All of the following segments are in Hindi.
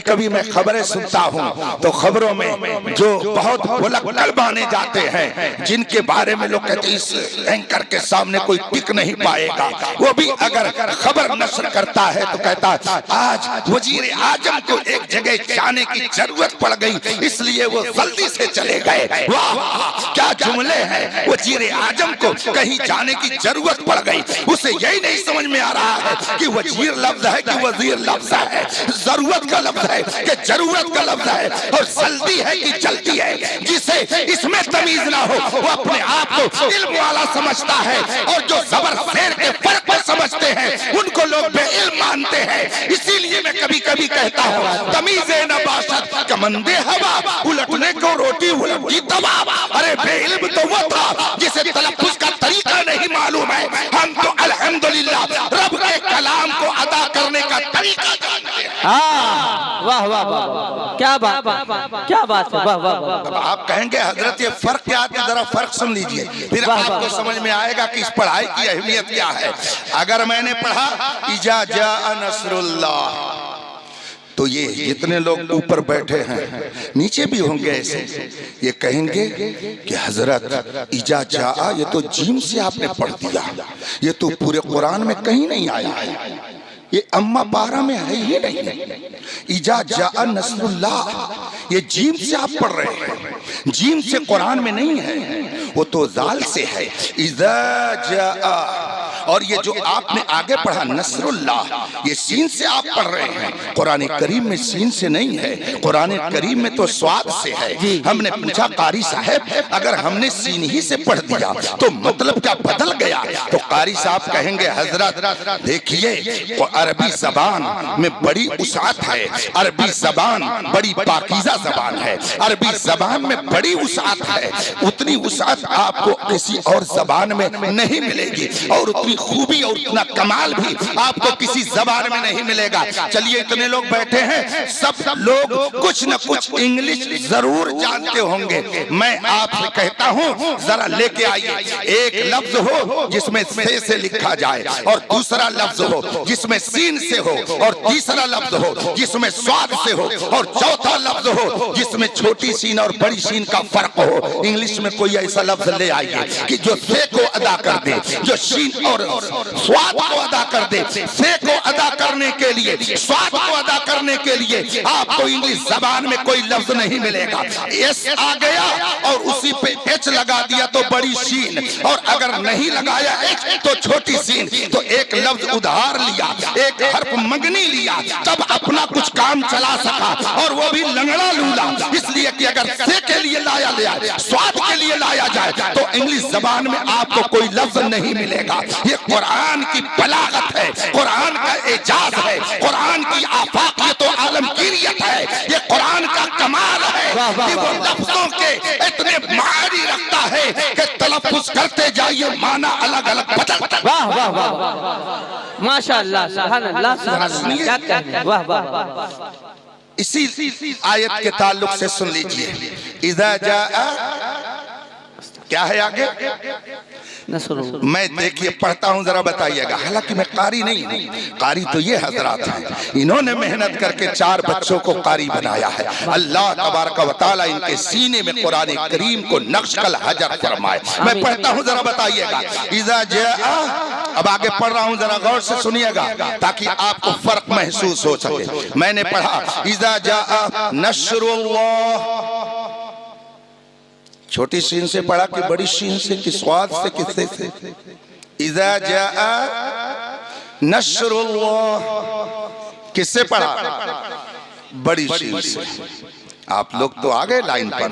कभी मैं खबरें सुनता हूँ तो खबरों में जो बहुत भुलक्कड़ माने जाते हैं, जिनके बारे में लोग कहते हैं इस एंकर के सामने कोई टिक नहीं पाएगा, वो भी अगर खबर नशर करता है तो कहता है आज वजीर आजम को एक जगह जाने की जरूरत पड़ गई इसलिए वो जल्दी से चले गए। वाह क्या जुमले हैं। वजीर आजम को कहीं जाने की जरूरत पड़ गई, उसे यही नहीं समझ में आ रहा है कि वजीर लफ्ज है कि वजीर लफ्ज है, जरूरत का लफ्ज है कि जरूरत का लफ्ज है, और जल्दी है कि जल्दी है। जिसे इसमें तमीज ना हो वो अपने आप को इल्म वाला समझता है, और जो जबर शेर के फर्क पर समझते हैं उनको लोग बेइल्म मानते हैं। इसीलिए मैं कभी कभी कहता हूँ तमीज़े नबाशत कमंदे हवा, उलटने को रोटी उलटी तवा। अरे बेइल्म तो वो था जिसे तलफ्फुज़ का तरीका नहीं मालूम है। हम तो अल्हम्दुलिल्लाह रब के कलाम को अदा करने का तरीका जानते हैं। वाह वाह वाह, क्या बात क्या बात है, वाह वाह वाह। आप कहेंगे हजरत ये फर्क क्या है, जरा फर्क सुन लीजिए, फिर आपको समझ में आएगा कि इस पढ़ाई की अहमियत क्या है। अगर मैंने पढ़ा इजा जाअ नस्रुल्लाह, तो ये जितने लोग ऊपर बैठे हैं नीचे भी होंगे ऐसे, ये कहेंगे कि हजरत इजा जाअ ये तो जीम से आपने पढ़ दिया, ये तो पूरे कुरान में कहीं नहीं आया है, ये अम्मा पारा में है ही नहीं। इजा जाअ नस्रुल्लाह ये जीम से आप पढ़ रहे हैं, जीम से कुरान में नहीं है, वो तो जाल से है। इजा जाअ, और ये जो आपने आगे पढ़ा नस्रुल्लाह ये सीन से आप पढ़ रहे हैं, कुरान करीम में सीन से नहीं है, कुरान करीम में तो स्वाद से है। हमने पूछा कारी साहब अगर हमने सीन ही से पढ़ दिया तो मतलब क्या बदल गया? तो कारी साहब कहेंगे हजरत देखिए अरबी जबान में बड़ी उसात है, अरबी जबान बड़ी पाकीज़ा जबान है, अरबी जबान में बड़ी उसात है, उतनी उसात आपको किसी और जबान में नहीं मिलेगी, और उतनी खूबी और उतना कमाल भी आपको किसी जबान में नहीं मिलेगा। चलिए इतने लोग बैठे हैं, सब लोग कुछ न कुछ इंग्लिश जरूर जानते होंगे। मैं आपसे कहता हूं जरा लेके आइए, एक लफ्ज हो जिसमें से लिखा जाए, और दूसरा लफ्ज हो जिसमें सीन से हो, और तीसरा लफ्ज हो जिसमें स्वाद से हो, और चौथा लफ्ज हो जिसमें छोटी सीन और बड़ी सीन का फर्क हो। इंग्लिश में कोई ऐसा लफ्ज ले आइए कि जो से को अदा कर दे, जो सीन और स्वाद को अदा कर दे। से को अदा करने के लिए, स्वाद को अदा करने के लिए आपको इंग्लिश जबान में कोई लफ्ज नहीं मिलेगा। एस आ गया और उसी पे एच लगा दिया तो बड़ी सीन, और अगर नहीं लगाया एच तो छोटी सीन। तो एक लफ्ज उधार लिया, एक हर्फ मंगनी लिया, तब अपना कुछ काम चला सका, और वो भी लंगड़ा लूला। इसलिए कि अगर से के लिए लाया जाए, स्वाद के लिए लाया जाए, तो इंग्लिश जबान में आपको कोई लफ्ज नहीं मिलेगा। ये कुरान की बलागत है, कुरान का एजाज है, कुरान की आफाकियत और आलमगीरियत है, ये कुरान का कमाल है कि वो लफ्जों के इतने मायने रखता है कि तलफ्फुज़ करते जाइए माना अलग अलग बदलता है। वाह वाह वाह, माशाअल्लाह, सुभान अल्लाह, क्या कहने, वाह वाह। इसी आयत के ताल्लुक से सुन लीजिए, इज़ा जाअ क्या है आगे? मैं देखिए पढ़ता हूँ जरा बताइएगा। हालांकि मैं कारी नहीं हूँ, कारी तो ये हजरात हैं, इन्होंने मेहनत करके 4 बच्चों को कारी बनाया है। अल्लाह तबारक व तआला इनके सीने में कुरान करीम को नक्शकल हजर फरमाए। मैं पढ़ता हूँ जरा बताइएगा। इज़ा जाअ, अब आगे पढ़ रहा हूँ जरा गौर से सुनिएगा ताकि आपको फर्क महसूस हो सके। मैंने पढ़ा इज़ा जाअ नस्रुल्लाह, छोटी सीन से पढ़ा कि बड़ी सीन से, कि स्वाद से, किससे से? इज़ा जाअ नस्रुल्लाह किससे पढ़ा? बड़ी सीन से। आप लोग तो आ गए लाइन पर,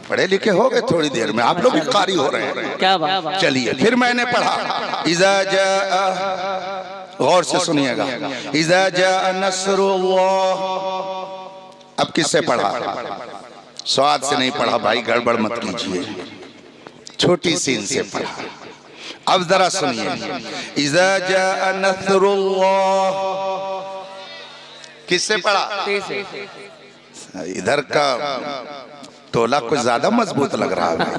पढ़े लिखे हो गए थोड़ी देर में, आप लोग भी कारी हो रहे हैं। क्या बात। चलिए फिर मैंने पढ़ा इज़ा जाअ, गौर से सुनिएगा, इज़ा जाअ नस्रुल्लाह। अब किससे पढ़ा? स्वाद से नहीं पढ़ा भाई, गड़बड़ मत कीजिए, छोटी सीन से पढ़ा। अब जरा सुनिए, इज़ा जाअ नस्रुल्लाह किससे पढ़ा? इधर का टोला कुछ ज्यादा मजबूत लग रहा है,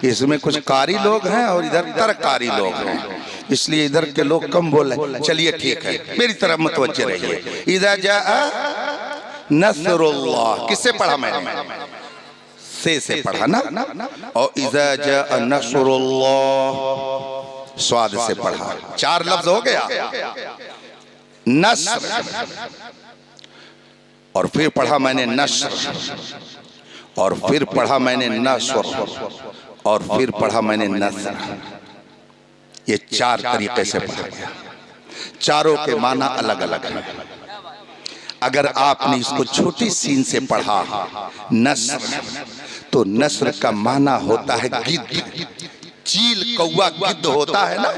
इसमें कुछ कारी लोग हैं और इधर तरकारी लोग हैं, इसलिए इधर के लोग कम बोल रहे। चलिए ठीक है, मेरी तरफ मुतवज्जे रहिए। इज़ा जाअ नसरुल्लाह। किससे पढ़ा मैंने? से पढ़ा ना। और इज़ा जा नसरुल्लाह स्वाद से पढ़ा। 4 लफ्ज हो गया। नस्र, और फिर पढ़ा मैंने नस्र, और फिर पढ़ा मैंने नस्र, और फिर पढ़ा मैंने नस्र। ये 4 तरीके से पढ़ा गया। चारों के माना अलग अलग हैं। अगर आपने इसको छोटी सीन से पढ़ा नस्र, तो नस्र का माना होता है गिद्ध। चील, कौवा, गिद्ध होता है ना।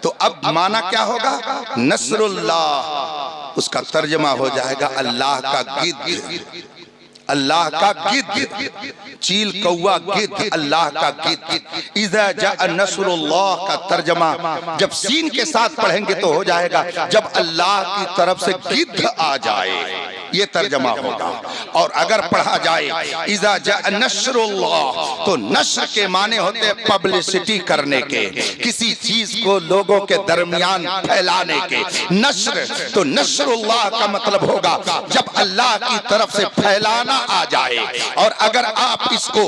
तो अब माना क्या होगा? नसरुल्लाह। उसका तर्जमा हो जाएगा अल्लाह का गिद्ध। अल्लाह का गिद्ध, चील, कौवा, गिद्ध, अल्लाह का गिद्ध। इज़ा जाअ नसरुल्लाह का तर्जमा जब सीन के साथ पढ़ेंगे तो हो जाएगा जब अल्लाह की तरफ से गिद्ध आ जाए, ये तर्जमा होगा। और अगर पढ़ा जाए इज़ा जाअ नसरुल्लाह, तो नस्र के माने होते हैं पब्लिसिटी करने के, किसी चीज को लोगों के दरमियान फैलाने के। नस्र, तो नसरुल्लाह का मतलब होगा जब अल्लाह की तरफ से फैलाना आ जाए। और अगर आप इसको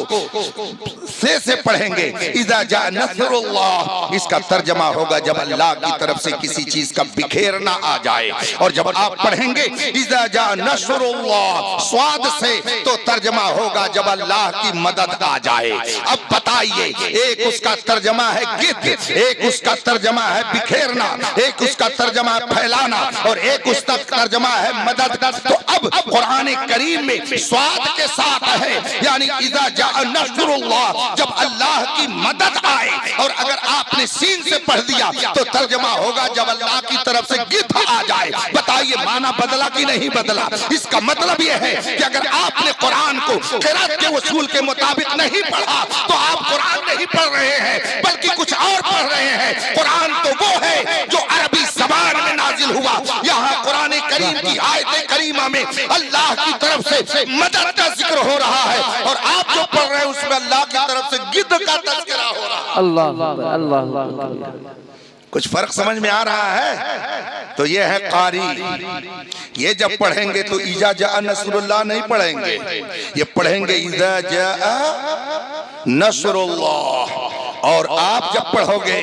से पढ़ेंगे इज़ा जाअ नसरुल्लाह, इसका तर्जमा होगा जब अल्लाह की तरफ से किसी चीज का बिखेरना आ जाए। और जब आप पढ़ेंगे इज़ा जाअ नसरुल्लाह स्वाद से, तो तर्जमा होगा जब अल्लाह की मदद आ जाए। अब बताइए, एक उसका तर्जमा है गिद्ध, एक उसका तर्जमा है बिखेरना, एक उसका तर्जमा है फैलाना, और एक उसका तर्जमा है मदद। तो अब कुरान करीम में स्वाद के साथ है, यानी इज़ा जाअ नसरुल्लाह, जब अल्लाह की मदद आए। और अगर आपने सीन से पढ़ दिया तो तर्जमा होगा जब अल्लाह की तरफ से गिद्ध आ जाए। बताइए माना बदला कि नहीं बदला? इसका मतलब यह है कि अगर आपने कुरान को क़िरात के उसूल के मुताबिक नहीं पढ़ा तो आप कुरान नहीं पढ़ रहे हैं, बल्कि कुछ और पढ़ रहे हैं। कुरान तो वो है जो अरबी ज़बान में नाजिल हुआ। यहाँ कुरान करीम की आयत करीमा में अल्लाह की तरफ से मदद का जिक्र हो रहा है, और आप जो पढ़ रहे हैं उसमें अल्लाह की तरफ से गिद्ध का तज़किरा हो रहा है। अल्लाह अल्लाह। कुछ फर्क समझ में आ रहा है? तो ये है कारी। ये जब पढ़ेंगे तो इज़ा जाअ नसरुल्लाह नहीं पढ़ेंगे, ये पढ़ेंगे इज़ा जाअ नसरुल्लाह। और आप जब पढ़ोगे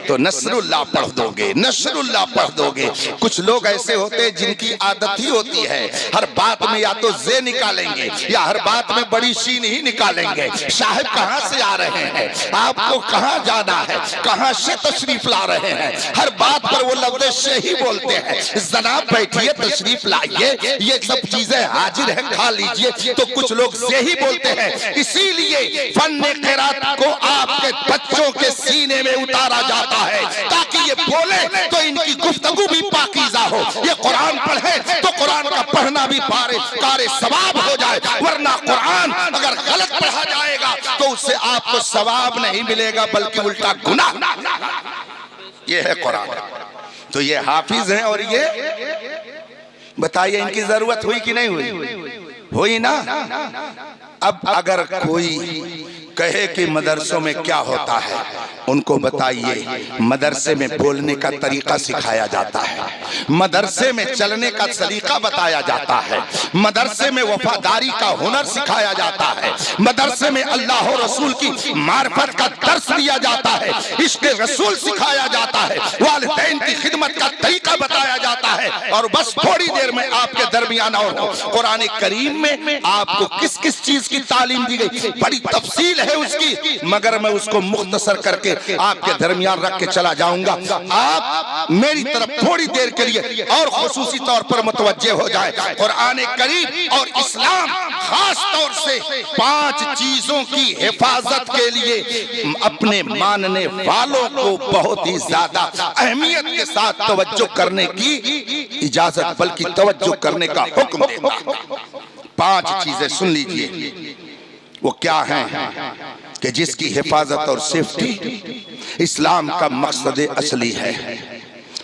तो नसरुल्लाह पढ़ दोगे, नसरुल्लाह पढ़ दोगे। कुछ लोग ऐसे होते हैं जिनकी आदत ही होती है हर बात में या तो जे निकालेंगे या हर बात में बड़ी शीन ही निकालेंगे। साहब कहाँ से आ रहे हैं, आपको कहाँ जाना है, कहाँ से तशरीफ ला रहे हैं, हर बात पर वो लफ्ज़ से ही बोलते हैं। जनाब बैठिए, तशरीफ लाइए, ये सब चीजें हाजिर है, खा लीजिए। तो कुछ लोग से ही बोलते हैं। इसीलिए फन्ने क़िरात को आपके बच्चों के सीने में उतारा जाता है ताकि ये बोले तो इनकी गुफ्तगू भी पाकीज़ा हो। ये कुरान पढ़े तो कुरान का पढ़ना भी कारे सवाब हो जाए, वरना कुरान अगर गलत पढ़ा जाएगा तो उससे आपको सवाब नहीं मिलेगा बल्कि उल्टा गुनाह। ये है कुरान। तो ये हाफिज हैं, और ये बताइए इनकी जरूरत हुई कि नहीं हुई? हुई ना। अब अगर कोई कहे कि मदरसों में क्या होता है, उनको बताइए मदरसे में बोलने का तरीका सिखाया जाता है, मदरसे में चलने का सलीका बताया जाता है, मदरसे में वफादारी का हुनर सिखाया जाता है, मदरसे में अल्लाह और रसूल की मार्फत का दर्स दिया जाता है, इश्क़ रसूल सिखाया जाता है, वालिदैन की खिदमत का तरीका बताया जाता है। और बस थोड़ी देर में आपके दरमियान और कुरान करीम में आपको किस किस चीज की तालीम दी गई, बड़ी तफसील है उसकी, मगर मैं उसको मुख्तसर करके आपके दरमियान रख के चला जाऊंगा। आप मेरी तरफ थोड़ी देर के लिए और खुसूसी तौर पर मुतवज्जे हो जाए। कुरान करीम और इस्लाम खास तौर से 5 चीजों की हिफाजत के लिए अपने मानने वालों को बहुत ही ज्यादा अहमियत के साथ तवज्जो करने की इजाजत बल्कि तवज्जो करने का हुक्म देता है। 5 चीजें सुन लीजिए, वो क्या हैं कि जिसकी हिफाजत और सेफ्टी इस्लाम का मकसद असली है।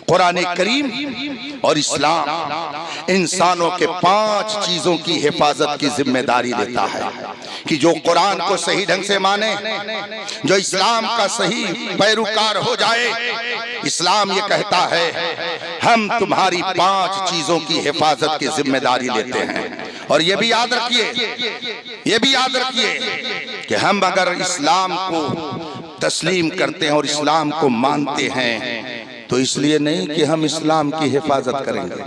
कुरान करीम और इस्लाम इंसानों के 5 चीजों की हिफाजत की जिम्मेदारी लेता है कि जो कुरान को सही ढंग से माने, जो इस्लाम का सही पैरोकार हो जाए। इस्लाम ये कहता है हम तुम्हारी 5 चीजों की हिफाजत की जिम्मेदारी लेते हैं। और ये भी याद रखिए, ये भी याद रखिए कि हम अगर इस्लाम को तस्लीम करते हैं और इस्लाम को मानते हैं तो इसलिए नहीं कि हम इस्लाम की हिफाजत करेंगे।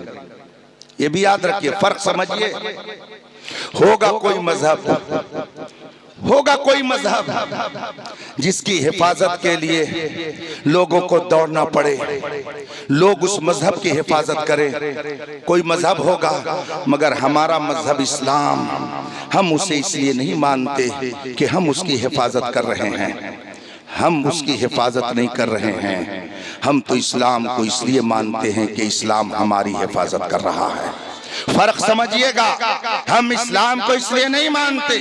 ये भी याद रखिए, फर्क समझिए। होगा कोई मजहब, होगा कोई मजहब जिसकी हिफाजत के लिए लोगों को दौड़ना पड़े, लोग उस मजहब की हिफाजत करें। कोई मजहब होगा, मगर हमारा मजहब इस्लाम, हम उसे इसलिए नहीं मानते कि हम उसकी हिफाजत कर रहे हैं, हम उसकी हिफाजत नहीं कर रहे हैं। हम तो इस्लाम को इसलिए मानते हैं कि इस्लाम हमारी हिफाजत कर रहा है। फर्क समझिएगा, हम इस्लाम को इसलिए नहीं मानते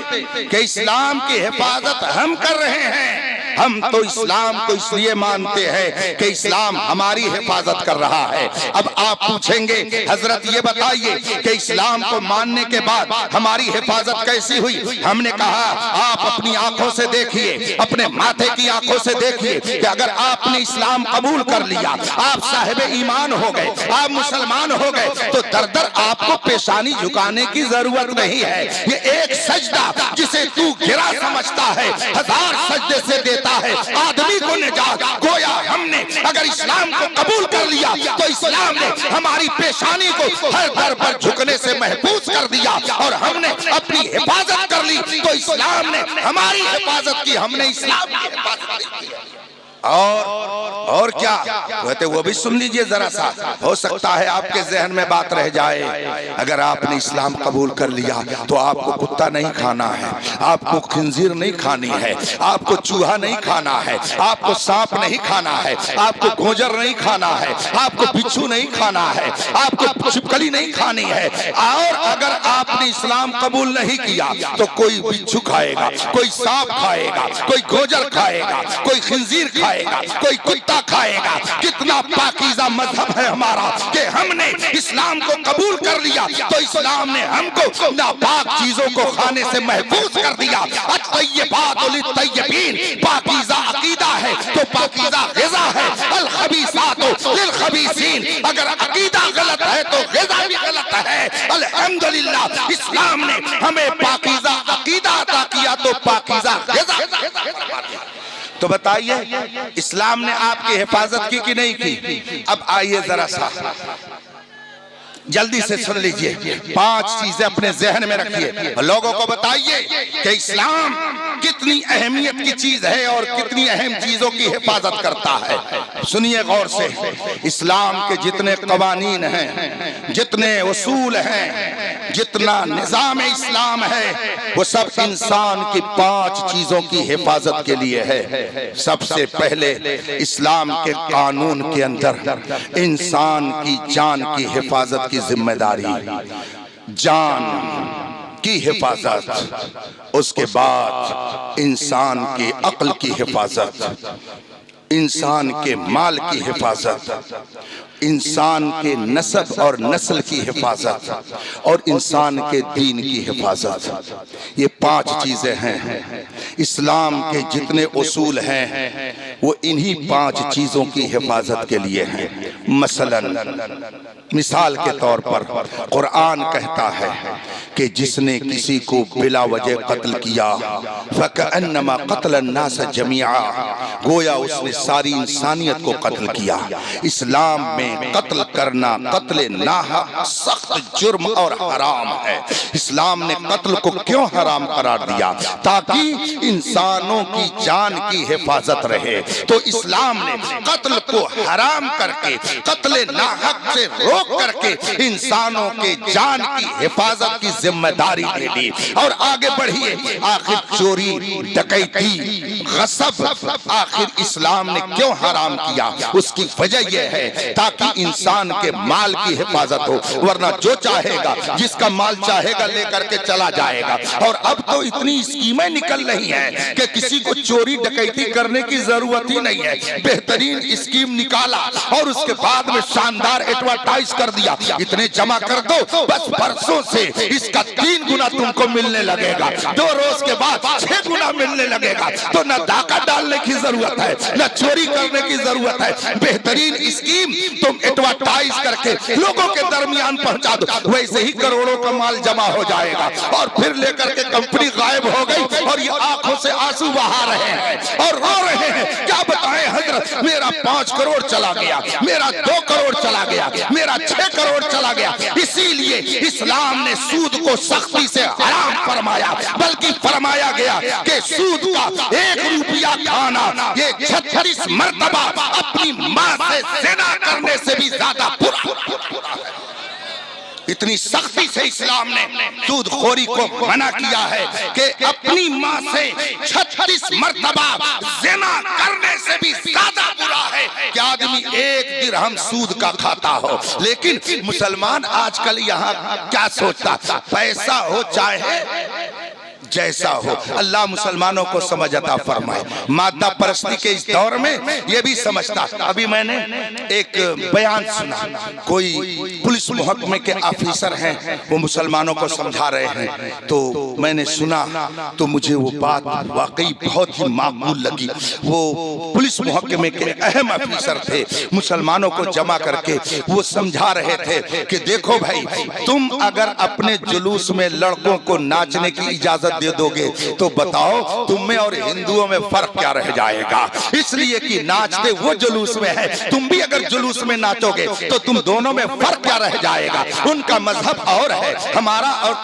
कि इस्लाम की हिफाजत हम कर रहे हैं, हम तो इस्लाम को इसलिए मानते हैं कि इस्लाम हमारी हिफाजत कर रहा है। अब आप पूछेंगे हजरत ये बताइए कि इस्लाम को मानने के बाद हमारी हिफाजत कैसी हुई? हमने कहा आप अपनी आंखों से देखिए, अपने माथे की आंखों से देखिए कि अगर आपने इस्लाम कबूल कर लिया, आप साहिब ईमान हो गए, आप मुसलमान हो गए, तो दर दर आपको पेशानी झुकाने की जरूरत नहीं है। ये एक सजदा जिसे तू गिरा समझता है, 1000 सजदे से देता है आदमी को निजात। गोया हमने अगर इस्लाम को कबूल कर लिया तो इस्लाम ने हमारी पेशानी को हर दर पर झुकने से महफूज कर दिया और हमने अपनी हिफाजत कर ली, तो इस्लाम ने हमारी हिफाजत की, हमने इस्लाम की हिफाजत की। और क्या कहते, वो भी सुन लीजिए जरा सा, हो सकता है आपके जहन में बात रह जाए। अगर आपने इस्लाम कबूल कर लिया तो आपको कुत्ता नहीं खाना है, आपको खिंजीर नहीं खानी है, आपको चूहा नहीं खाना है, आपको सांप नहीं खाना है, आपको गोजर नहीं खाना है, आपको बिच्छू नहीं खाना है, आपको छिपकली नहीं खानी है। और अगर आपने इस्लाम कबूल नहीं किया तो कोई बिच्छू खाएगा, कोई सांप खाएगा, कोई गोजर खाएगा, कोई खिंजीर खाएगा, कोई कुत्ता खाएगा। कितना पाकीज़ा मजहब है हमारा कि हमने इस्लाम को कबूल कर लिया तो इस्लाम ने हमको नापाक चीजों को खाने से महफूज कर दिया। अत्तय्यबातु लित्तय्यबीन, पाकीज़ा अकीदा है तो पाकीज़ा ग़िज़ा है। अल-ख़बीसातु लिल-ख़बीसीन, अगर अकीदा गलत है तो ग़िज़ा भी गलत है। अल्हम्दुलिल्लाह, इस्लाम ने हमें पाकीज़ा अकीदा अता किया तो पाकीज़ा ग़िज़ा। तो बताइए इस्लाम ने आपकी हिफाजत की कि नहीं की? अब आइए जरा सा जल्दी से सुन लीजिए, 5 चीजें अपने जहन में रखिए, लोगों को बताइए कि इस्लाम कितनी अहमियत की चीज है और कितनी अहम चीजों की हिफाजत करता है। सुनिए गौर से, इस्लाम के जितने कवानीन हैं, जितने उसूल हैं, जितना निजाम इस्लाम है, वो सब इंसान की 5 चीजों की हिफाजत के लिए है। सबसे पहले इस्लाम के कानून के अंदर इंसान की जान की हिफाजत की जिम्मेदारी, जान की हिफाजत, उसके बाद इंसान की अक्ल की हिफाजत, इंसान के माल की हिफाजत, इंसान के नस्ब और नस्ल की हिफाजत और इंसान के दीन की हिफाजत। ये 5 चीजें हैं। इस्लाम के जितने उसूल हैं वो इन्हीं 5 चीजों की हिफाजत के लिए हैं। मसलन, मिसाल के तौर पर कुरान कहता है कि जिसने किसी को बिला वजह कत्ल किया फकअन्नमा क़तल अन्नास जमीआ, गोया उसने सारी इंसानियत को कत्ल किया। इस्लाम में कत्ल करना, कत्ल नाहक सख्त जुर्म और हराम है। इस्लाम ने कत्ल को क्यों हराम करार दिया? ताकि इंसानों की जान की हिफाजत रहे। तो इस्लाम ने कत्ल को हराम करके, कत्ल नाहक से रोक करके इंसानों के जान की हिफाजत की जिम्मेदारी दे दी। और आगे बढ़िए, आखिर चोरी, डकैती, गसब आखिर इस्लाम ने क्यों हराम किया? उसकी वजह यह है ताकि इंसान के माल की हिफाजत हो, वरना जो चाहेगा, जिसका माल चाहेगा लेकर के चला जाएगा। और अब तो इतनी स्कीमें निकल रही हैं कि किसी को चोरी डकैती करने की जरूरत ही नहीं है। बेहतरीन स्कीम निकाला और उसके बाद में शानदार एडवर्टाइज कर दिया, इतने जमा कर दो, बस परसों से इसका 3 गुना तुमको मिलने लगेगा, 2 रोज के बाद 6 गुना मिलने लगेगा। तो न डाका डालने की जरूरत है, न चोरी करने की जरूरत है। बेहतरीन स्कीम तो तुम एडवर्टाइज करके लोगों के दरमियान पहुंचा दो, वैसे ही करोड़ों का माल जमा हो जाएगा और फिर लेकर के कंपनी गायब हो गई और ये आंखों से आंसू बहा रहे हैं और रो रहे हैं। क्या बताएं हजरत, मेरा 5 करोड़ चला गया, मेरा 2 करोड़ चला गया, मेरा 6 करोड़ चला गया। इसीलिए इस्लाम ने सूद को सख्ती से हराम फरमाया, बल्कि फरमाया गया कि सूद का 1 रुपया खाना ये 36 मर्तबा अपनी मां से ज़िना करने से भी ज्यादा बुरा। इतनी सख्ती से इस्लाम ने सूदखोरी को मना किया है कि अपनी मां से 36 मर्तबा ज़िना करने से भी ज्यादा बुरा है कि आदमी 1 दिरहम सूद का खाता हो। लेकिन मुसलमान आजकल यहाँ क्या सोचता, पैसा हो चाहे जैसा हो, अल्लाह मुसलमानों को समझ अता फरमाए। मादा परस्ती के इस दौर में ये भी समझता। अभी मैंने एक बयान सुना, कोई पुलिस महकमे के ऑफिसर हैं, वो मुसलमानों को समझा रहे हैं, तो मैंने सुना तो मुझे वो बात वाकई बहुत ही माकूल लगी। वो पुलिस महकमे के अहम ऑफिसर थे, मुसलमानों को जमा करके वो समझा रहे थे कि देखो भाई, तुम अगर अपने जुलूस में लड़कों को नाचने की इजाजत दे दोगे तो बताओ तुम में और हिंदुओं में फर्क क्या रह जाएगा। इसलिए कि नाचते वो जुलूस में है, तुम भी अगर जुलूस में नाचोगे तो तुम दोनों में फर्क क्या रह जाएगा। उनका मजहब और है, हमारा और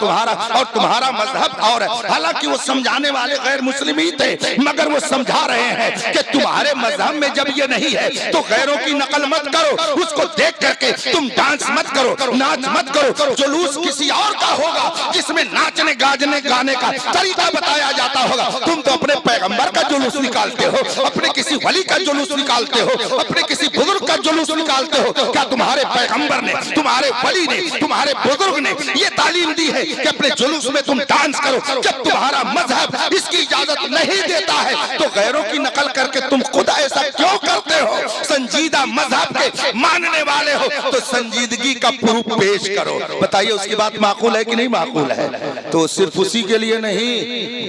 तुम्हारा मजहब और है। हालांकि वो समझाने वाले गैर मुस्लिम ही थे, मगर वो समझा रहे हैं कि तुम्हारे मजहब में जब ये नहीं है तो गैरों की नकल मत करो, उसको देख करके तुम डांस मत करो, नाच मत करो। जुलूस किसी और का होगा जिसमें नाचने गाजने गाने का तरीका बताया जाता होगा। तुम तो अपने पैगंबर का जुलूस निकालते हो, अपने किसी वली का जुलूस निकालते हो, अपने किसी बुजुर्ग का जुलूस निकालते हो। क्या तुम्हारे पैगंबर ने, तुम्हारे वली ने, तुम्हारे बुजुर्ग ने ये तालीम दी है कि अपने जुलूस में तुम डांस करो? जब तुम्हारा मजहब इसकी इजाजत नहीं देता है तो गैरों की नकल करके तुम खुद ऐसा क्यों करते हो? संजीदा मजहब के मानने वाले हो तो संजीदगी का प्रूफ पेश करो। बताइए उसकी बात माकूल है कि नहीं माकूल है? तो सिर्फ उसी के लिए नहीं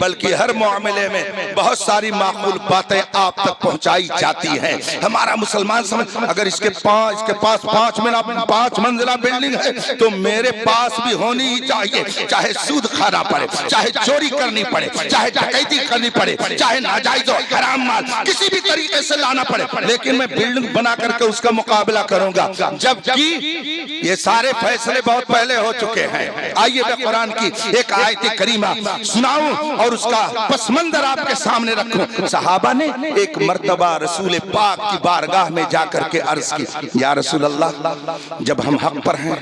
बल्कि हर मामले में बहुत सारी माकूल बातें आप तक पहुंचाई जाती हैं। हमारा मुसलमान समझ, अगर इसके पास 5 मंजिला बिल्डिंग है तो मेरे पास भी होनी ही चाहिए, चाहे सूद खाना पड़े, चाहे चोरी करनी पड़े, चाहे डकैती करनी पड़े, चाहे नाजायज और हराम माल किसी भी तरीके से लाना पड़े, लेकिन मैं बिल्डिंग बना करके उसका मुकाबला करूंगा। जबकि ये सारे फैसले बहुत पहले हो चुके हैं। आइए मैं कुरान की एक आयत करीमा सुनाऊं और उसका पसमंजर आपके सामने रखूं। सहाबा ने एक मर्तबा रसूल पाक की बारगाह में जाकर के अर्ज की, या रसूल अल्लाह, जब हम हक पर हैं,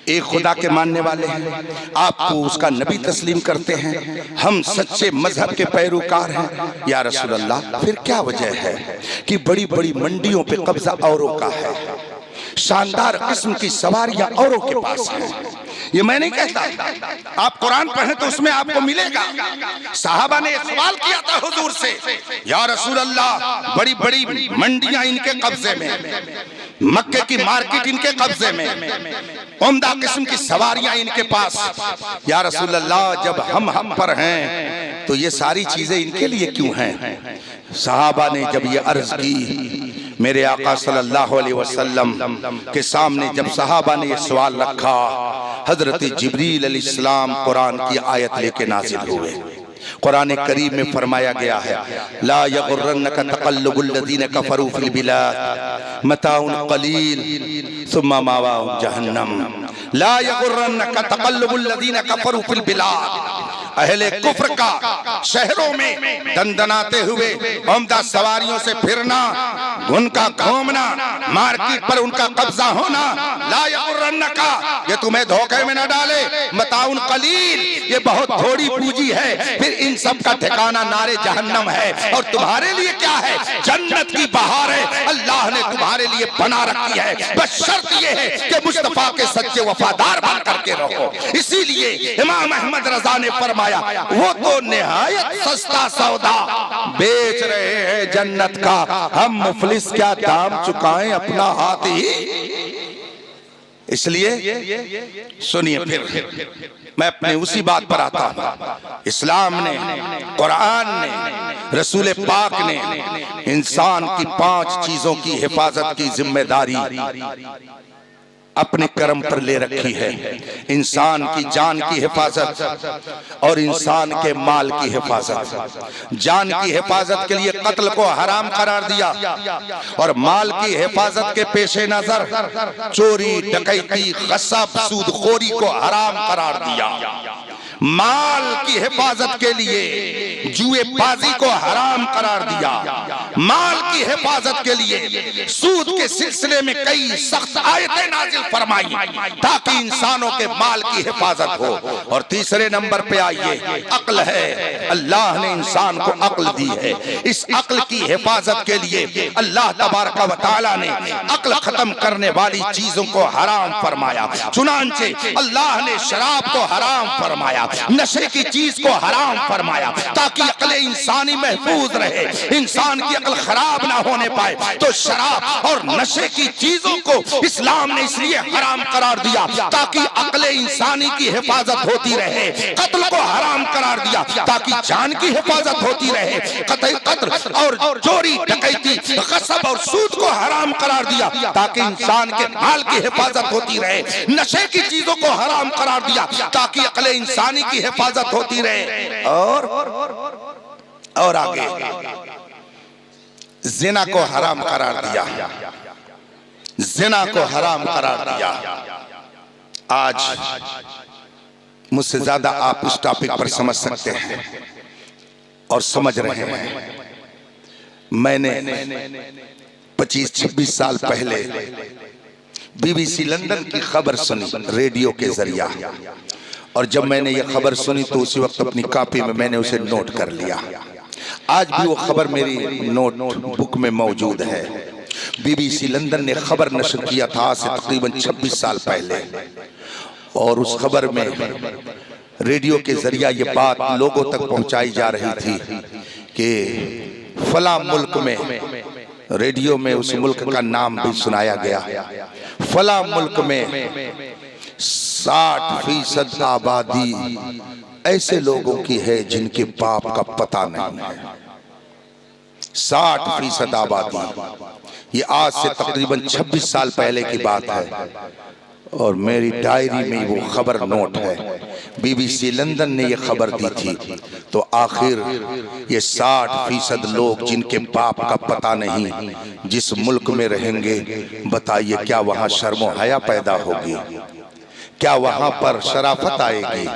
एक खुदा के मानने वाले हैं, आपको उसका नबी तस्लीम करते हैं, हम सच्चे मजहब के पैरोकार हैं, या रसूल अल्लाह, फिर क्या वजह है कि बड़ी बड़ी मंडियों पे कब्जा औरों का है, शानदार किस्म की सवारियां औरों के पास हैं? ये मैं नहीं कहता, आप कुरान पढ़ें तो उसमें आपको मिलेगा। साहबा ने सवाल किया था हुजूर से, या रसूल अल्लाह, बड़ी बड़ी मंडियां इनके कब्जे में, मक्के की मार्केट इनके कब्जे में, उम्दा किस्म की सवारियां इनके पास, या रसूल अल्लाह, जब हम पर हैं तो ये सारी चीजें इनके लिए क्यों हैं? साहबा ने जब ये अर्ज की, मेरे आका सल्लल्लाहु अलैहि वसल्लम के सामने जब सहाबा ने ये सवाल रखा, हजरत जिब्रील अलैहिस्सलाम कुरान की आयत लेके नाज़िल हुए। कुरान करीम में फरमाया गया है, ला यगुर्रन्नका तक़ल्लुबुल लज़ीना कफ़रू फ़िल बिलाद मताउन क़लील सुम्मा मावाहुम जहन्नम। ला यगुर्रन्नका तक़ल्लुबुल लज़ीना कफ़रू फ़िल बिलाद, अहले कुफ्र का शहरों में दंदनाते हुए उम्दा सवारियों से फिरना, उनका घूमना, मार्केट पर उनका कब्जा होना, ला यगुर्रन्नका, ये तुम्हें धोखे में न डाले, मताउन क़लील, ये बहुत थोड़ी पूंजी है, फिर इन सब का ठिकाना नारे जहन्नम है, और तुम्हारे लिए क्या है? जन्नत की बहारें अल्लाह ने तुम्हारे लिए बना रखी है, बस शर्त ये है कि मुस्तफा के सच्चे वफादार बन करके रहो। इसीलिए इमाम अहमद रजा ने फरमाया, वो तो निहायत सस्ता सौदा बेच रहे हैं जन्नत का, हम मुफलिस क्या दाम चुकाएं अपना हाथ ही। इसलिए सुनिए, फिर मैं अपने उसी बात पर आता हूं। इस्लाम ने, कुरान ने, रसूल पाक ने इंसान की 5 चीजों की हिफाजत की जिम्मेदारी अपने कर्म पर ले रखी है। इंसान की जान की हिफाजत और इंसान के माल की हिफाजत। जान की हिफाजत के लिए कत्ल को हराम करार दिया और माल की हिफाजत के पेशे नजर चोरी, डकैती, गस्ब, सूदखोरी को हराम करार दिया। माल की हिफाजत के लिए जुएबाजी को हराम करार दिया। माल की हिफाजत के लिए सूद के सिलसिले में कई सख्त आयतें नाजिल फरमाई ताकि इंसानों के माल की हिफाजत हो। और तीसरे नंबर पे आइए, अक्ल है। अल्लाह ने इंसान को अक्ल दी है। इस अक्ल की हिफाजत के लिए अल्लाह तबारक व तआला ने अक्ल खत्म करने वाली चीजों को हराम फरमाया। चुनांचे अल्लाह ने शराब को हराम फरमाया, नशे की चीज को हराम फरमाया ताकि अक्ल इंसानी महफूज रहे, इंसान की अक्ल खराब ना होने पाए। तो शराब और नशे की चीजों को इस्लाम ने इसलिए हराम करार दिया ताकि अक्ल इंसानी की हिफाजत होती रहे। कत्ल को हराम करार दिया ताकि जान की हिफाजत होती रहे। कत्ल और चोरी, डकैती, गस्ब और सूद को हराम करार दिया ताकि इंसान के माल की हिफाजत होती रहे। नशे की चीजों को हराम करार दिया ताकि अक्ल इंसानी की हिफाजत होती रहे। और आगे जिना को हराम करार दिया। जिना को हराम करार दिया। आज मुझसे ज्यादा आप इस टॉपिक पर समझ सकते हैं और समझ रहे हैं। मैंने 25-26 साल पहले BBC लंदन की खबर सुनी रेडियो के जरिया, और जब मैंने ये खबर सुनी तो उसी वक्त अपनी कॉपी में मैंने उसे नोट कर लिया। आज भी वो खबर मेरी नोट बुक में मौजूद है। BBC लंदन ने खबर नशर किया था आज से तकरीबन 26 साल पहले, और उस खबर में रेडियो के जरिया ये बात लोगों तक पहुंचाई जा रही थी कि फला मुल्क में, रेडियो में उस मुल्क का नाम भी सुनाया गया, फला मुल्क में 60% आबादी ऐसे लोगों की है जिनके बाप का पता नहीं है। 60% आबादी। ये आज से तकरीबन 26 साल पहले की बात है और मेरी डायरी में वो खबर नोट है। BBC लंदन ने ये खबर दी थी। तो आखिर ये 60% लोग जिनके बाप का पता नहीं जिस मुल्क में रहेंगे, बताइए क्या वहां शर्म और हया पैदा होगी? क्या वहां पर शराफत आएगी?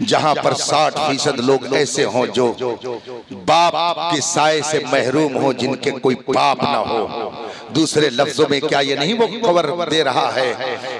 जहां पर 60% लोग ऐसे हों जो बाप के साए से महरूम हो, जिनके कोई बाप ना हो। दूसरे लफ्जों में क्या ये नहीं वो खबर दे रहा है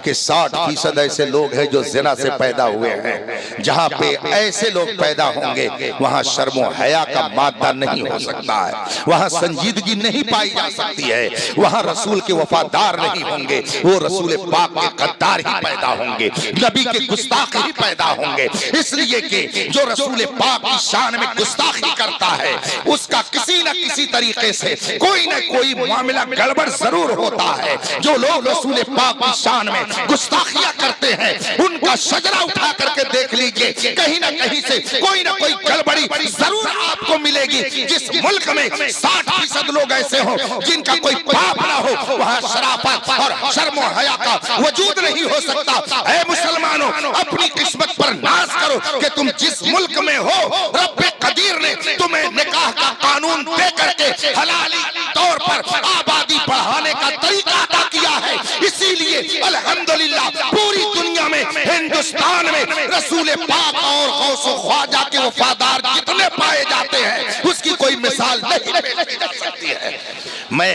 कि 60% ऐसे लोग हैं जो जिना से पैदा हुए हैं। जहां पे ऐसे लोग पैदा होंगे वहां शर्म और हया का मादा नहीं हो सकता है, वहां संजीदगी नहीं पाई जा सकती है, वहां रसूल के वफादार नहीं होंगे, वो रसूल पाक के गद्दार ही पैदा होंगे, नबी के गुस्ताख ही पैदा होंगे। इसलिए कि जो रसूल पाक की शान में गुस्ताखी करता है उसका किसी न किसी तरीके से कोई न कोई मामला गड़बड़ जरूर होता है। जो लोग रसूल पाक की शान में गुस्ताखियां करते हैं उनका शजरा उठा करके देख लीजिए, कहीं ना कहीं से कोई ना कोई गड़बड़ी जरूर आपको मिलेगी। जिस मुल्क में 60% लोग ऐसे हो जिनका कोई बाप ना हो, वहां शराफत और शर्म और हया का वजूद नहीं हो सकता। ऐ मुसलमानों, अपनी किस्मत पर नाज करो कि तुम जिस मुल्क में हो, रब्बे कदीर ने तुम्हें निकाह का कानून दे करके हलाली तौर पर आबादी बढ़ाने का तरीका अदा किया है। इसीलिए अल्हम्दुलिल्लाह पूरी दुनिया में, हिंदुस्तान में रसूल पाक और गौसो ख्वाजा के वफादार जितने पाए जाते हैं उसकी कोई मिसाल नहीं पेश की जा सकती है। मैं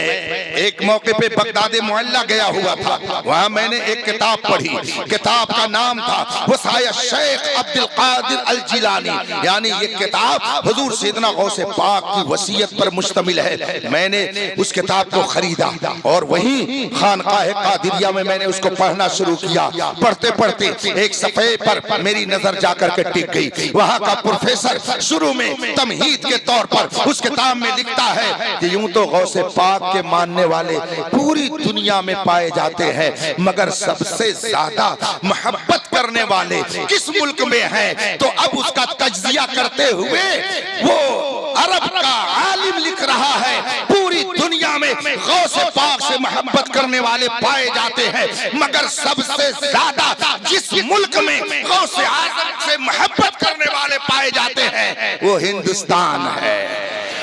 एक मौके पे बगदाद मोहल्ला गया हुआ था, वहां मैंने एक किताब पढ़ी। किताब का नाम था वसाया शेख अब्दुल कादिर अल जिलानी, यानी ये किताब हुजूर सैयदना गौसे पाक की वसीयत पर मुश्तमिल है। मैंने उस किताब को खरीदा और वहीं खानकाह कादिरिया में मैंने उसको पढ़ना शुरू किया। पढ़ते पढ़ते एक सफ़े पर मेरी नजर जाकर के टिक गई। वहां का प्रोफेसर शुरू में तमहीद के तौर पर उस किताब में लिखा दिखता है कि यूं तो गौसे पाक के मानने वाले पूरी दुनिया में पाए जाते हैं, मगर सबसे ज्यादा मोहब्बत करने वाले किस मुल्क में हैं? तो अब उसका तज्जिया करते हुए वो अरब का आलिम लिख रहा है, पूरी दुनिया में गौसे पाक से मोहब्बत करने वाले पाए जाते हैं, मगर सबसे ज्यादा जिस मुल्क में गौसे आजम से मोहब्बत करने वाले पाए जाते हैं वो हिंदुस्तान है,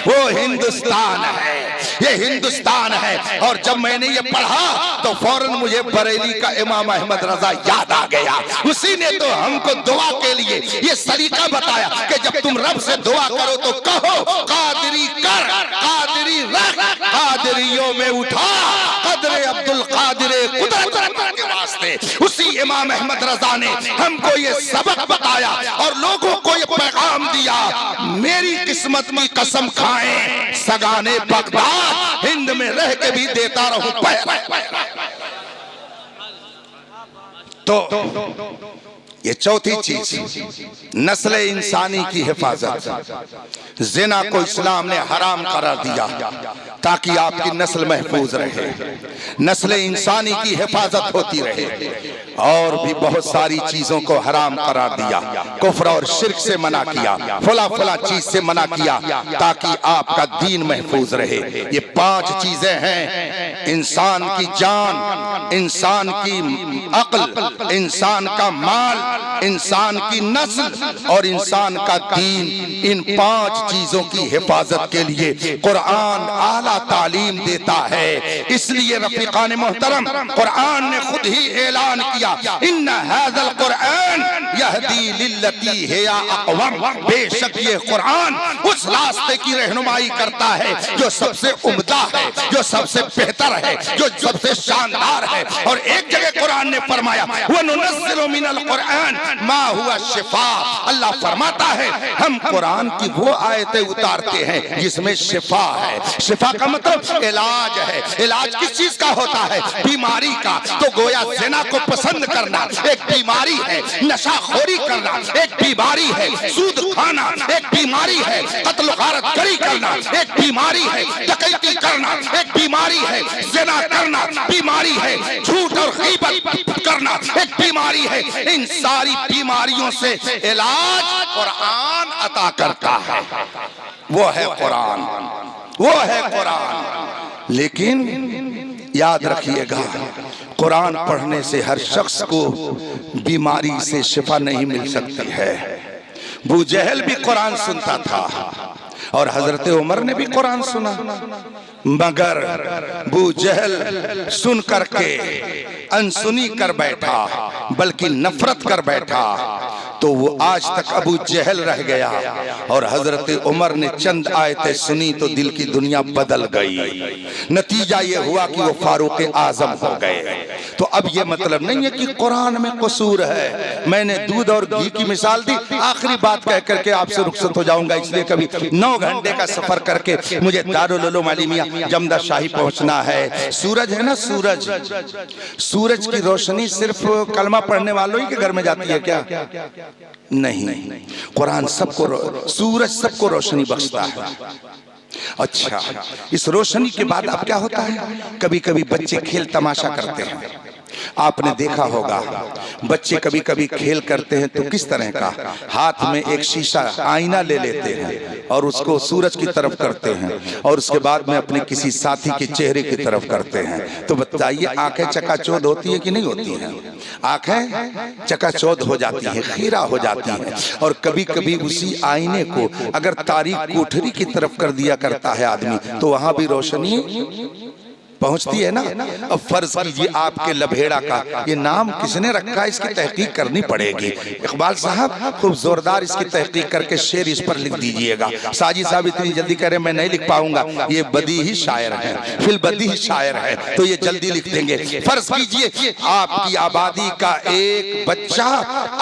वो हिंदुस्तान है, ये हिंदुस्तान है। और जब मैंने ये पढ़ा तो फौरन मुझे बरेली का इमाम अहमद रजा याद आ गया। उसी ने तो हमको दुआ के लिए ये सलीका बताया कि जब तुम रब से दुआ करो तो कहो कादरी कर, कादरी रख, कादरियों में उठा कदरे अब्दुल कादिरे कुदरत के वास्ते। उसी इमाम अहमद रजा ने हमको ये सबक बताया और लोगों को ये पैगाम दिया, मेरी किस्मत की कसम खाएं सगाने बगदाद हिंद में रह के भी देता रहूं तो ये चौथी चीज नस्ल इंसानी की हिफाजत। जिना को इस्लाम ने हराम करार दिया ताकि आपकी नस्ल महफूज रहे, नस्ल इंसानी की हिफाजत होती रहे। और भी बहुत सारी चीजों को हराम करार दिया, कुफ्र और शिर्क से मना किया, फला फला चीज से मना किया ताकि आपका दीन महफूज रहे। ये 5 चीजें हैं, इंसान की जान, इंसान की अक्ल, इंसान का माल, इंसान की नस्ल और इंसान का दीन। इन 5 चीजों की हिफाजत के लिए कुरान आला तालीम देता है। इसलिए रफीकान मोहतरम, कुरान ने खुद ही ऐलान किया, इन्ना हाज़ल कुरान यहदी लिल्लती हिया अक़वम, बेशक ये कुरान उस रास्ते की रहनुमाई करता है जो सबसे उम्दा है, जो सबसे बेहतर है, जो सबसे शानदार है। और एक जगह कुरान ने फरमाया, वनुनज़्ज़िलु मिनल कुरान मा हुआ शिफा, अल्लाह फरमाता है हम कुरान की वो आयतें उतारते हैं जिसमें शिफा है। शिफा का मतलब इलाज है। इलाज किस चीज का होता है? बीमारी का। तो गोया ज़िना को पसंद करना एक बीमारी है, नशाखोरी करना एक बीमारी है, सूद खाना एक बीमारी है, कत्ल गारत गरी करना एक बीमारी है, डकैती करना एक बीमारी है, ज़िना करना बीमारी है, झूठ और गीबत करना एक बीमारी है। इन सारी बीमारियों से इलाज कुरान अता करता है, वो है कुरान, वो है कुरान। लेकिन याद रखिएगा, कुरान पढ़ने से हर शख्स को बीमारी से शिफा नहीं मिल सकती है। अबू जहल भी कुरान सुनता था और हजरत उमर ने भी कुरान सुना, मगर अबू जहल सुन करके अनसुनी कर बैठा, बल्कि नफरत कर बैठा, तो वो आज तक अबू जहल रह गया। और हजरत उमर ने चंद आयतें सुनी तो दिल की दुनिया बदल गई। नतीजा ये हुआ कि वो फारूक आजम हो गए। तो अब ये मतलब नहीं है कि कुरान में कसूर है। मैंने दूध और घी की मिसाल दी। आखिरी बात कह करके आपसे रुखसत हो जाऊंगा, इसलिए कभी 9 घंटे का सफर करके मुझे दारुल उलूम अलीमिया जमदा शाही पहुंचना है। सूरज है ना, सूरज, सूरज की रोशनी सिर्फ कलमा पढ़ने वालों ही के घर में जाती है क्या? नहीं, कुरान सबको, सूरज सबको रोशनी बख्शता है। अच्छा, इस रोशनी के बाद अब क्या होता है? कभी कभी बच्चे खेल तमाशा करते हैं। आपने देखा होगा बच्चे कभी कभी खेल करते हैं तो किस तरह का, हाथ में एक शीशा आईना ले लेते हैं और उसको सूरज की तरफ करते हैं और उसके बाद में अपने किसी साथी के चेहरे की तरफ करते हैं। तो बताइए, आंखें चकाचौंध होती है कि नहीं होती हैं? आंखें चकाचौंध हो जाती हैं, खीरा हो जाती हैं। और कभी कभी उसी आईने को अगर तारीक कोठरी की तरफ कर दिया करता है आदमी, तो वहां भी रोशनी पहुंचती है ना। अब फर्ज कीजिए आपके लभेड़ा का ये नाम किसने रखा, इसकी तहकीक करनी पड़ेगी। इकबाल साहब खूब जोरदार इसकी तहकीक करके शेर इस पर लिख दीजिएगा। साजी साहब इतनी जल्दी कह रहे मैं नहीं लिख पाऊंगा, ये बदी ही शायर है, फिल बदी ही शायर है, तो ये जल्दी लिख देंगे। फर्ज कीजिए आपकी आबादी का एक बच्चा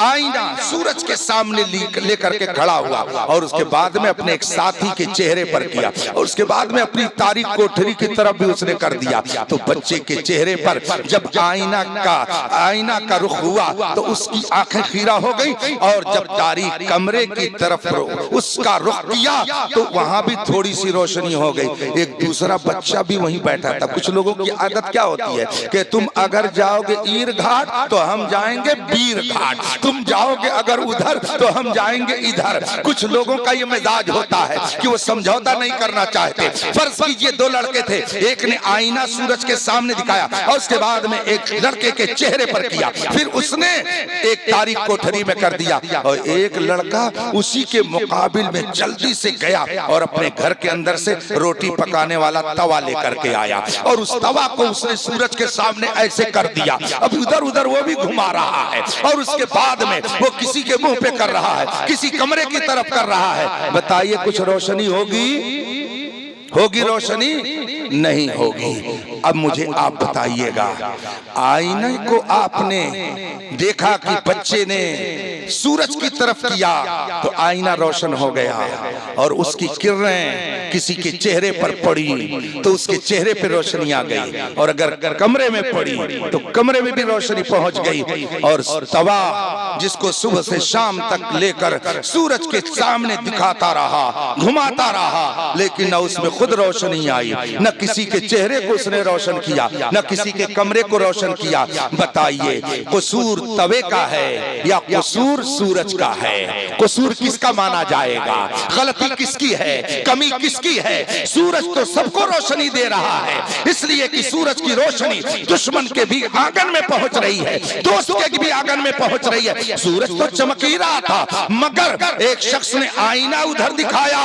आईना सूरज के सामने लेकर के खड़ा हुआ और उसके बाद में अपने एक साथी के चेहरे पर किया और उसके बाद में अपनी तारीख कोठरी की तरफ भी उसने कर दिया। दिया। तो बच्चे के चेहरे पर जब आईना का रुख हुआ तो उसकी आंखें खीरा हो गई, और जब तारीक कमरे की तरफ उसका रुख किया तो वहां भी थोड़ी सी रोशनी हो गई। एक दूसरा बच्चा भी वहीं बैठा था। कुछ लोगों की आदत क्या होती है कि तुम अगर जाओगे ईर घाट तो हम जाएंगे बीर घाट, तुम जाओगे अगर उधर तो हम जाएंगे इधर। कुछ लोगों का ये मिजाज होता है कि वो समझौता नहीं करना चाहते। फर्ज कीजिए दो लड़के थे, एक ने आईना सूरज के सामने दिखाया और उसके बाद में एक लड़के के चेहरे पर किया, फिर उसने एक तारीख कोठरी में कर दिया, और एक लड़का उसी के मुकाबिल में जल्दी से गया और अपने घर के अंदर से रोटी पकाने वाला तवा लेकर के आया, और उस तवा को उसने सूरज के सामने ऐसे कर दिया। अब इधर उधर वो भी घुमा रहा है, और उसके बाद में वो किसी के मुंह पे कर रहा है, किसी कमरे की तरफ कर रहा है। बताइए कुछ रोशनी होगी रोशनी? नहीं होगी। अब मुझे आप बताइएगा, आईने को आपने देखा कि बच्चे ने सूरज की तरफ किया तो आईना रोशन हो गया, और उसकी किरणें किसी के चेहरे पर पड़ी तो उसके चेहरे पर रोशनी आ गई, और अगर कमरे में पड़ी तो कमरे में भी रोशनी पहुंच गई। और तवा जिसको सुबह से शाम तक लेकर सूरज के सामने दिखाता रहा, घुमाता रहा, लेकिन न उसमें खुद रोशनी आई, न किसी के चेहरे को उसने रोशन किया, न किसी के कमरे को रोशन किया। बताइए कसूर तवे का है या कसूर सूरज का है? कसूर किसका माना जाएगा? गलती किसकी है? कमी किसकी है? सूरज तो सबको रोशनी दे रहा है, इसलिए कि सूरज की रोशनी दुश्मन के भी आंगन में पहुंच रही है, दोस्त के भी आंगन में पहुंच रही है। सूरज तो चमक ही रहा था, मगर एक शख्स ने आईना उधर दिखाया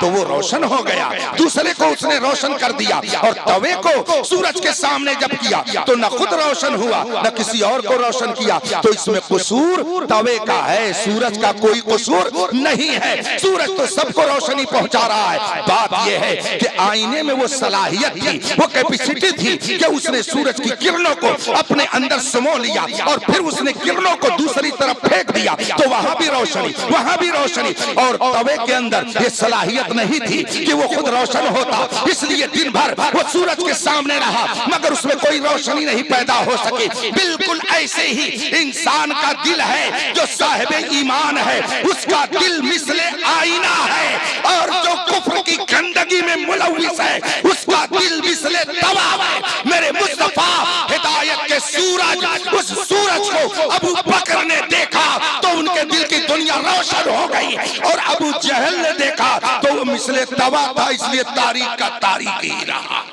तो वो रोशन हो गया, दूसरे को उसने रोशन कर दिया। और तवे को सूरज के सामने जब किया तो न खुद रोशन हुआ न किसी और को रोशन किया। तो इसमें कसूर तवे का है, सूरज का कोई कसूर नहीं है। सूरज तो सबको रोशनी पहुंचा रहा है। बात यह है कि आईने में वो सलाहियत थी, वो कैपेसिटी थी कि उसने सूरज की किरणों को अपने अंदर समो लिया और फिर उसने किरणों को दूसरी तरफ फेंक दिया, तो वहां भी रोशनी, वहां भी रोशनी। और तवे के अंदर ये सलाहियत नहीं थी कि वो खुद रोशन होता, इसलिए दिन भर वो सूरज के सामने रहा मगर उसमें कोई रोशनी नहीं पैदा हो सकी। बिल्कुल ऐसे ही इंसान का दिल है, जो साहिब ईमान है उसका दिल मिसले आईना है, और जो कुफ्र की गंदगी में मुलव्विस है उसका दिल मिसले तवा है। मेरे मुस्तफा हिदायत के सूरज, उस सूरज को अबू बकर ने देखा तो उनके दिल की दुनिया रोशन हो गई, और अबू जहल ने देखा तो वो मिसले तवा था, इसलिए तारीख का तारीख ही रहा।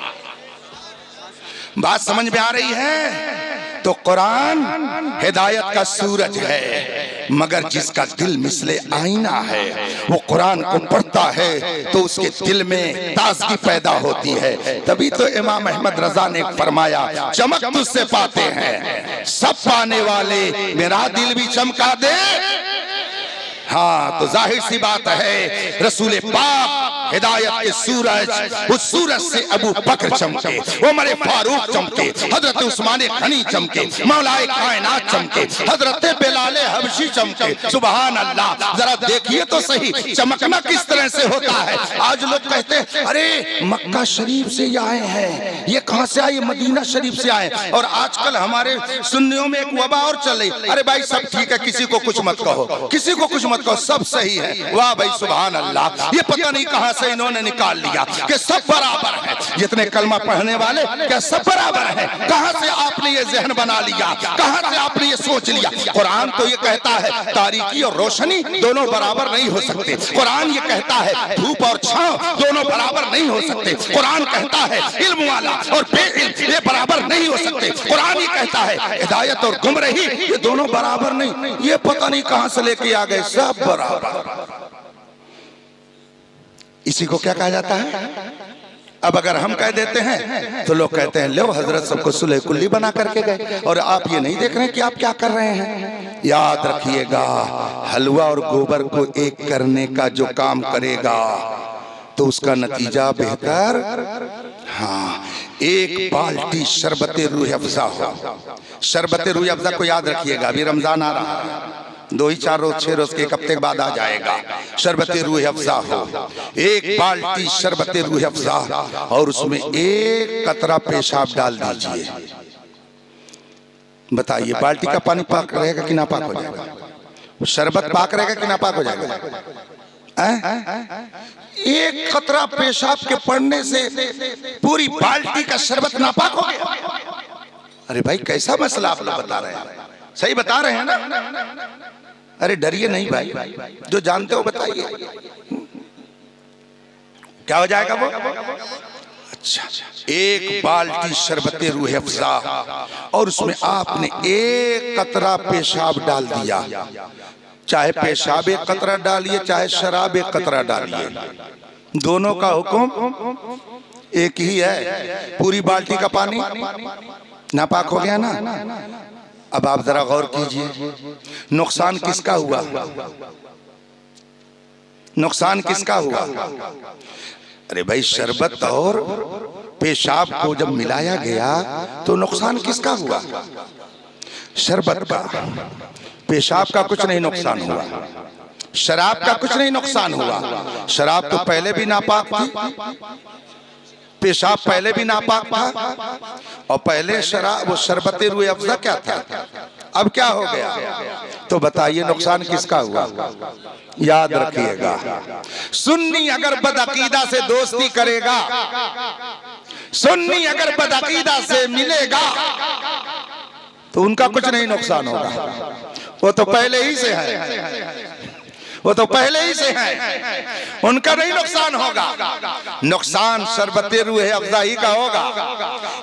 बात समझ में आ रही है? तो कुरान हिदायत का सूरज है, मगर जिसका दिल मिसले आईना है वो कुरान को पढ़ता है तो उसके दिल में ताजगी पैदा होती है। तभी तो इमाम अहमद रजा ने फरमाया, चमक तुझसे पाते हैं सब पाने वाले, मेरा दिल भी चमका दे। हाँ, तो जाहिर सी बात है रसूल पाक हिदायत के सूरज, उस सूरज से अबू बकर चमके, उमर फारूक चमके, हजरत उस्मान गनी चमके, मौलाए कायनात चमके, हजरत बिलाल हबशी चमके। सुभान अल्लाह। जरा देखिए तो सही चमकना किस तरह से होता है। आज लोग कहते हैं अरे मक्का शरीफ से ये आए हैं, ये कहां से आए? मदीना शरीफ से आए। और आजकल हमारे सुन्नियों में एक वबा और चल रही। अरे भाई सब ठीक है, किसी को कुछ मत कहो, किसी को कुछ मत कहो, सब सही है। वाह भाई सुभान अल्लाह। ये पता नहीं कहां से इन्होंने निकाल लिया कि सब बराबर है। जितने कलमा पढ़ने वाले क्या सब बराबर है? कहां से आपने ये जहन बना लिया? कहां से आपने ये सोच लिया? कुरान तो ये कहता है तारीकी और रोशनी दोनों बराबर नहीं हो सकते। कुरान ये कहता है धूप और छांव दोनों बराबर नहीं हो सकते। कुरान कहता है इल्म वाला और बेइल्म ये बराबर नहीं हो सकते। कुरान ये कहता है हिदायत और गुमराही ये दोनों बराबर नहीं। ये पता नहीं कहां से लेके आ गए, सब बराबर। इसी को क्या कहा जाता है? अब अगर हम कह देते हैं तो लोग कहते हैं लो हजरत सबको सुलह कुल्ली बना करके गए, और आप ये नहीं देख रहे हैं कि आप क्या कर रहे हैं। याद रखिएगा, हलवा और गोबर को एक करने का जो काम करेगा तो उसका नतीजा बेहतर। हाँ, एक बाल्टी शरबत रूह अफ़ज़ा हो। शरबत रूह अफ़ज़ा को याद रखिएगा, अभी रमजान आ रहा है, 2 ही 4 रोज 6 रोज के एक हफ्ते के बाद आ जाएगा। शरबत रूह अफ़ज़ा हो, 1 बाल्टी शरबत रूह अफ़ज़ा और उसमें 1 कतरा पेशाब डाल दीजिए। बताइए बाल्टी का पानी पाक रहेगा कि नापाक हो जाएगा? शरबत पाक रहेगा कि नापाक हो जाएगा? 1 कतरा पेशाब के पड़ने से पूरी बाल्टी का शरबत नापाक हो गया। अरे भाई कैसा मसला आप लोग बता रहे हैं? सही बता रहे हैं ना? अरे डरिए नहीं भाई, जो जानते हो बताइए क्या हो जाएगा वो? अच्छा, 1 बाल्टी शरबत रूह अफ़ज़ा और उसमें आपने 1 कतरा पेशाब डाल दिया। चाहे पेशाब 1 कतरा डालिए, चाहे शराब 1 कतरा डालिए, दोनों का हुक्म एक ही है। पूरी बाल्टी का पानी नापाक हो गया ना? अब आप जरा गौर कीजिए, नुकसान किसका हुआ? नुकसान किसका हुआ? अरे भाई शरबत और पेशाब को जब मिलाया गया तो नुकसान किसका हुआ? शरबत का। पेशाब का कुछ नहीं नुकसान हुआ, शराब का कुछ नहीं नुकसान हुआ। शराब तो पहले भी नापाक थी, पेशाब पहले भी नापाक था, और पहले शराब वो शरबत रूह अफ़ज़ा क्या था, अब क्या हो गया? तो बताइए नुकसान किसका हुआ? याद रखिएगा, सुन्नी अगर बदअकीदा से दोस्ती करेगा, सुन्नी अगर बदअकीदा से मिलेगा तो उनका कुछ नहीं नुकसान होगा। वो तो पहले ही से है, वो तो पहले ही से है, उनका नहीं नुकसान होगा। नुकसान शरबत रूह अफ़ज़ा ही का होगा।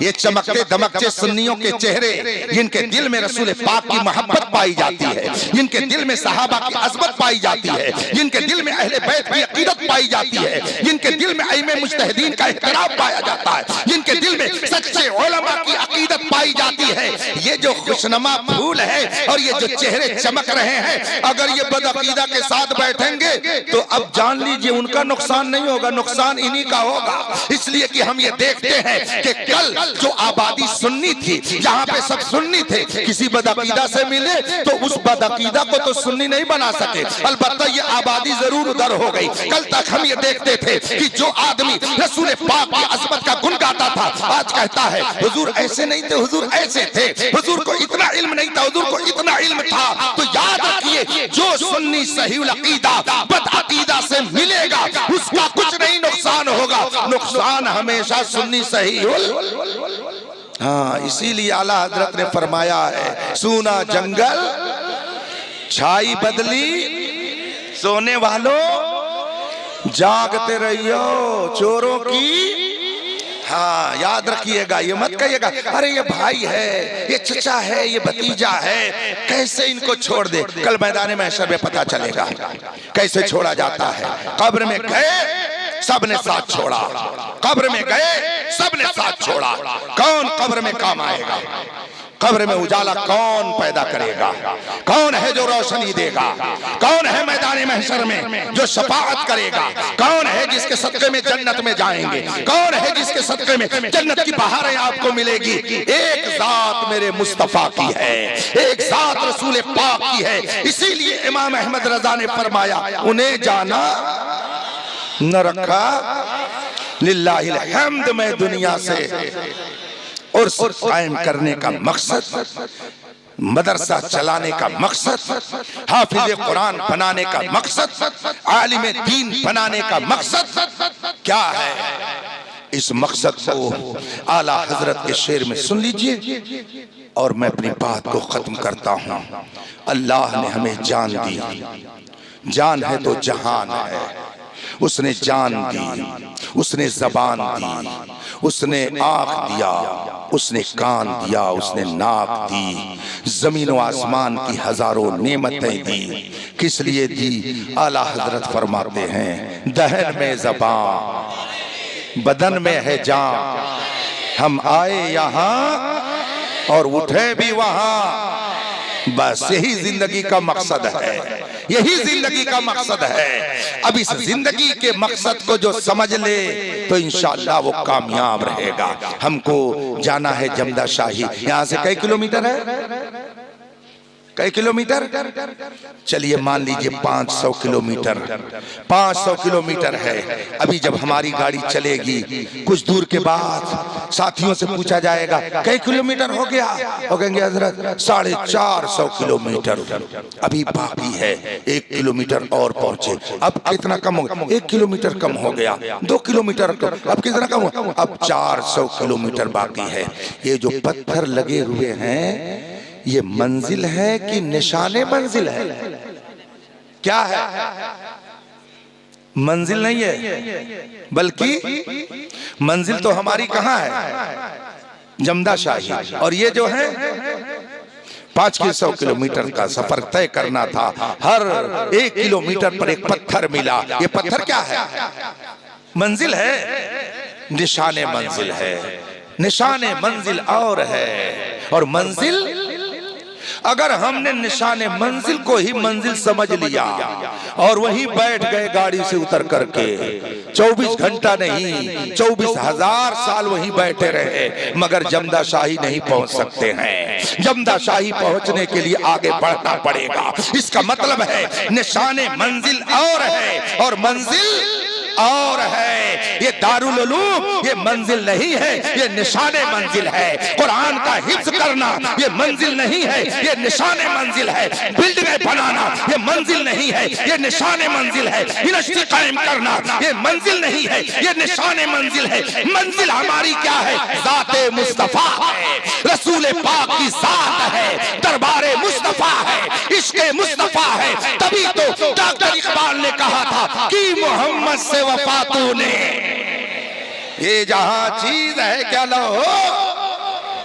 ये चमकते दमकते सुन्नियों के चेहरे, जिनके दिल में रसूल पाक की मोहब्बत पाई जाती है, जिनके दिल में सहाबा की अज़मत पाई जाती है, जिनके दिल में अहले बैत की अकीदत पाई जाती है, जिनके दिल में अइम्मे मुज्तहिदीन का एहतराम पाया जाता है, जिनके दिल में सच्चे उलमा की अकीदत पाई जाती है, ये जो खुशनुमा फूल है और ये जो चेहरे चमक रहे हैं, अगर ये बदअकीदा के साथ बैठेंगे तो अब जान लीजिए उनका नुकसान नहीं होगा, नुकसान इन्हीं का होगा। इसलिए कि हम ये देखते हैं कि कल जो आबादी सुन्नी थी, जहां पे सब सुन्नी थे, किसी बदअकीदा से मिले तो उस बदअकीदा को तो सुन्नी नहीं बना सके, अलबत्ता ये आबादी जरूर उधर हो गई। कल तक हम ये देखते थे कि जो आदमी रसूल पाक की अज़मत का गुण गाता था, आज कहता है हुजूर ऐसे नहीं थे, हुजूर ऐसे थे, हुजूर को इतना इल्म नहीं था, हुजूर को इतना इल्म था। तो याद रखिए, जो सुन्नी सही अकीदा बदअकीदा से मिलेगा उसका कुछ नहीं नुकसान होगा, नुकसान हमेशा सुन्नी सही हो। हाँ, इसीलिए आला हजरत ने फरमाया है, सूना जंगल छाई बदली, सोने वालों जागते रहियो चोरों की। हाँ याद रखिएगा, ये मत कहिएगा अरे ये भाई है, ये चचा है, ये भतीजा है, कैसे इनको छोड़ दे। कल मैदान महशर में पता चलेगा कैसे छोड़ा जाता है। कब्र में गए सबने साथ छोड़ा, कब्र में गए सबने साथ छोड़ा। कौन कब्र में काम आएगा? कब्र में उजाला कौन पैदा करेगा? कौन है जो रोशनी देगा? कौन है मैदान महशर में जो शफाअत करेगा? कौन है जिसके सदक़े में जन्नत में जाएंगे? कौन है जिसके सदक़े में जन्नत की बहारें आपको मिलेगी? एक जात मेरे मुस्तफा की है, एक जात रसूल पाक की है। इसीलिए इमाम अहमद रजा ने फरमाया, उन्हें जाना न रखा लिल्लाहिल हम्द में दुनिया से और कायम करने का मकसद, मदरसा चलाने का मकसद, हाफिज कुरान बनाने का मकसद, आलिम दीन बनाने का मकसद क्या है? इस मकसद को आला हजरत के शेर में सुन लीजिए और मैं अपनी बात को खत्म करता हूँ। अल्लाह ने हमें जान दी, जान है तो जहान है। उसने जान दी, उसने जबान दी, उसने आँख दिया, उसने कान दिया, उसने नाक दी, जमीन व आसमान की हजारों नेमतें दी। किस लिए दी? आला हजरत फरमाते हैं, दहन में ज़बान, बदन में है जान, हम आए यहाँ और उठे भी वहाँ। बस यही जिंदगी का मकसद है, यही जिंदगी का मकसद है। अब इस जिंदगी के मकसद को जो समझ ले तो इंशाअल्लाह वो कामयाब रहेगा। हमको जाना है जमदा शाही, यहाँ से कई किलोमीटर है? कई किलोमीटर? चलिए मान लीजिए 500 किलोमीटर। 500 किलोमीटर है। अभी जब हमारी गाड़ी चलेगी कुछ दूर के बाद साथियों से पूछा जाएगा कई किलोमीटर हो गया, वो कहेंगे हजरत 450 किलोमीटर अभी बाकी है, 1 किलोमीटर और पहुंचे। अब कितना कम हो गया? 1 किलोमीटर कम हो गया। 2 किलोमीटर कम, अब कितना कम हुआ? अब 400 किलोमीटर बाकी है। ये जो पत्थर लगे हुए हैं ये मंजिल है कि निशाने मंजिल है? क्या है? मंजिल नहीं है, बल्कि मंजिल तो हमारी कहां है? जमदाशाही। और ये जो है 500 किलोमीटर का सफर तय करना था। हर 1 किलोमीटर पर एक पत्थर मिला। ये पत्थर क्या है? मंजिल है, निशाने मंजिल है। निशाने मंजिल और है। और मंजिल, अगर हमने निशाने मंजिल को ही मंजिल समझ लिया और वहीं बैठ गए गाड़ी से उतर करके, 24 घंटा नहीं 24,000 साल वहीं बैठे रहे, मगर जमदाशाही नहीं पहुंच सकते हैं। जमदाशाही पहुंचने के लिए आगे बढ़ना पड़ेगा। इसका मतलब है निशाने मंजिल और है और मंजिल और है। ये दारुल उलूम ये मंजिल नहीं है, ये निशाने मंजिल है। कुरान का हिफ्ज करना ये मंजिल नहीं है, ये निशाने मंजिल है। बिल्डिंगें बनाना ये मंजिल नहीं है, ये निशाने मंजिल है। यूनिवर्सिटी कायम करना ये मंजिल नहीं है, ये निशाने मंजिल है। मंजिल हमारी क्या है? ज़ाते मुस्तफा है, रसूल पाक की ज़ात है, दरबारे मुस्तफा है, इश्क़े मुस्तफा है। तभी तो डॉक्टर इकबाल ने कहा था कि मोहम्मद से वफा तूने, ये जहां चीज है क्या लो।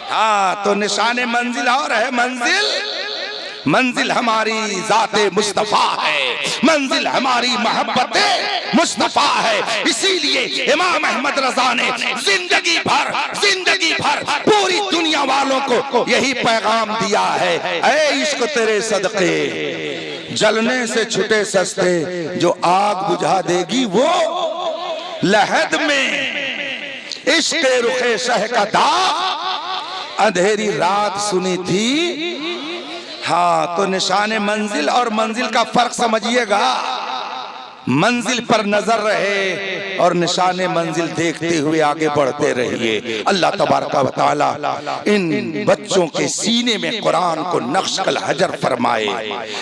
हाँ, तो निशाने मंजिल और है। मंजिल हमारी ज़ाते मुस्तफा है, मंजिल हमारी मोहब्बते मुस्तफा है। इसीलिए इमाम अहमद रजा ने जिंदगी भर पूरी दुनिया वालों को यही पैगाम दिया है, ऐ इश्क तेरे सदके जलने से छुटे सस्ते, जो आग बुझा देगी वो लहद में। इश्क रुखे शह का दाग अंधेरी रात सुनी थी। हाँ, तो निशाने मंजिल और मंजिल का फर्क समझिएगा। मंजिल पर नजर रहे और निशाने मंजिल देखते हुए आगे बढ़ते रहिए। अल्लाह तबारक व तआला इन बच्चों के सीने में कुरान को नक्श कल हजर फरमाए,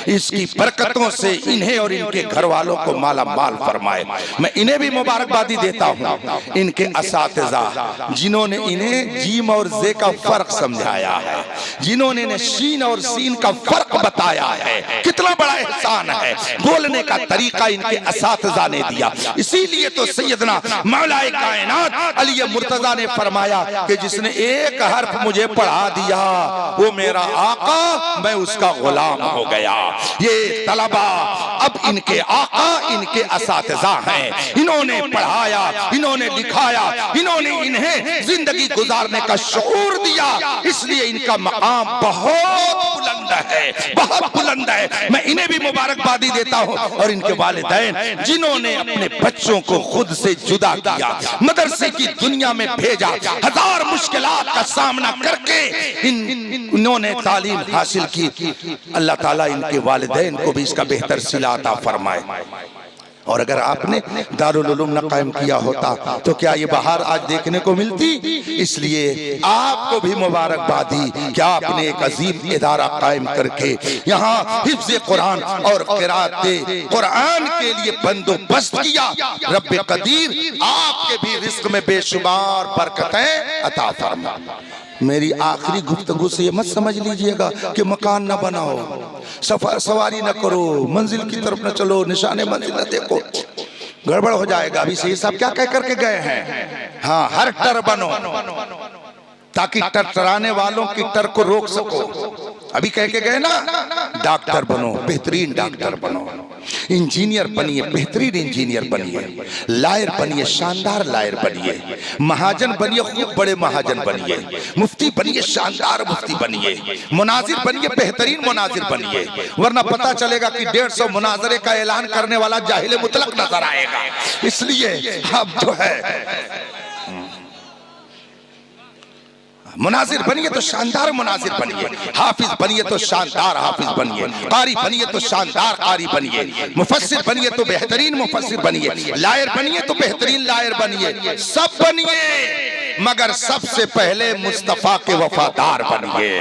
इसकी बरकतों से इन्हें और इनके घर वालों को माला माल फरमाए। मैं इन्हें भी मुबारकबादी देता हूँ, इनके असातिज़ा जिन्होंने इन्हें जीम और जे का फर्क समझाया है, जिन्होंने इन्हें शीन और सीन का फर्क बताया है। कितना बड़ा एहसान है। बोलने का तरीका इनके असातिज़ा ने दिया। इसीलिए तो सैयदना मौलाए कायनात अली मुर्तजा ने फरमाया कि जिसने एक हर्फ मुझे पढ़ा दिया वो मेरा आका, मैं उसका गुलाम हो गया। ये तलबा अब इनके आका, इनके असातिज़ा हैं। इन्होंने पढ़ाया, इन्होंने लिखाया, इन्होंने इन्हें जिंदगी गुजारने का शऊर दिया। इसलिए इनका मकाम बहुत बुलंद है, बहुत बुलंद है। मैं इन्हें भी मुबारकबादी देता हूँ और इनके वालिदैन जिन्होंने अपने बच्चों को खुद से जुदा किया, मदरसे की दुनिया में भेजा, हजार मुश्किलात का सामना करके इन्होंने तालीम हासिल की। अल्लाह ताला इनके वालिदैन को भी इसका बेहतर सिला अता फरमाए। और अगर आपने दारुल उलूम न कायम किया होता तो क्या ये बहार आज देखने को मिलती? इसलिए आपको भी मुबारकबादी कि आपने एक अजीम इदारा कायम करके यहाँ हिफ्ज़ कुरान और क़िराअते कुरान के लिए बंदोबस्त किया। रब्बे कदीर आपके भी रिज़्क़ में बेशुमार बरकतें अता फरमा। मेरी आखिरी गुफ्तगू से ये मत समझ लीजिएगा कि मकान न बनाओ, सवारी न करो, मंजिल की तरफ न चलो, निशाने मंजिल न देखो, गड़बड़ हो जाएगा। अभी से ये सब क्या कह करके गए हैं? हाँ, हर टर बनो ताकि टरटराने वालों की टर को रोक सको। अभी कह के गए ना, डॉक्टर बनो, बेहतरीन डॉक्टर बनो, इंजीनियर बनिए, बेहतरीन इंजीनियर बनिए, लायर बनिए, शानदार लायर बनिए, महाजन बनिए, खूब बड़े महाजन बनिए, मुफ्ती बनिए, शानदार मुफ्ती बनिए, मुनाजिर बनिए, बेहतरीन मुनाजिर बनिए। वरना पता चलेगा कि 150 मुनाजरे का ऐलान करने वाला जाहिल मुतलक नजर आएगा। इसलिए अब जो है मुनाजिर बनिए तो शानदार मुनाजिर बनिए, हाफिज बनिए तो शानदार हाफिज बनिए, कारी बनिए तो शानदार कारी बनिए, मुफस्सिर बनिए तो बेहतरीन मुफस्सिर बनिए, लायर बनिए तो बेहतरीन लायर बनिए, सब बनिए, मगर सबसे पहले मुस्तफा के वफादार बनिए,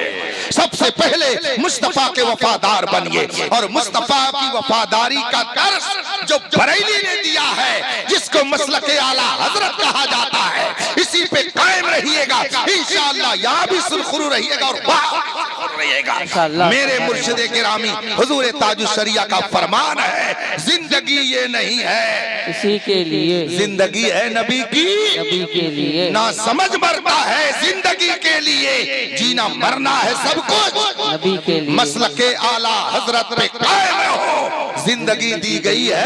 सबसे पहले मुस्तफा के वफादार बनिए। और मुस्तफा की वफादारी का दर्स जो बरेली ने दिया है, जिसको मसलके आला हजरत कहा जाता है, इसी पे कायम रहिएगा इंशाअल्लाह, यहाँ भी सुरखुरू रहिएगा और रहिएगा। मेरे मुर्शिदे गिरामी हुजूर ताजुश शरिया का फरमान है, जिंदगी ये नहीं है इसी के लिए, जिंदगी है नबी की, नबी के लिए। ना समझ मरता है जिंदगी के लिए, जीना मरना है सब कुछ नबी के लिए। मसलके आला हजरत पे कायम हो, जिंदगी दी गई है।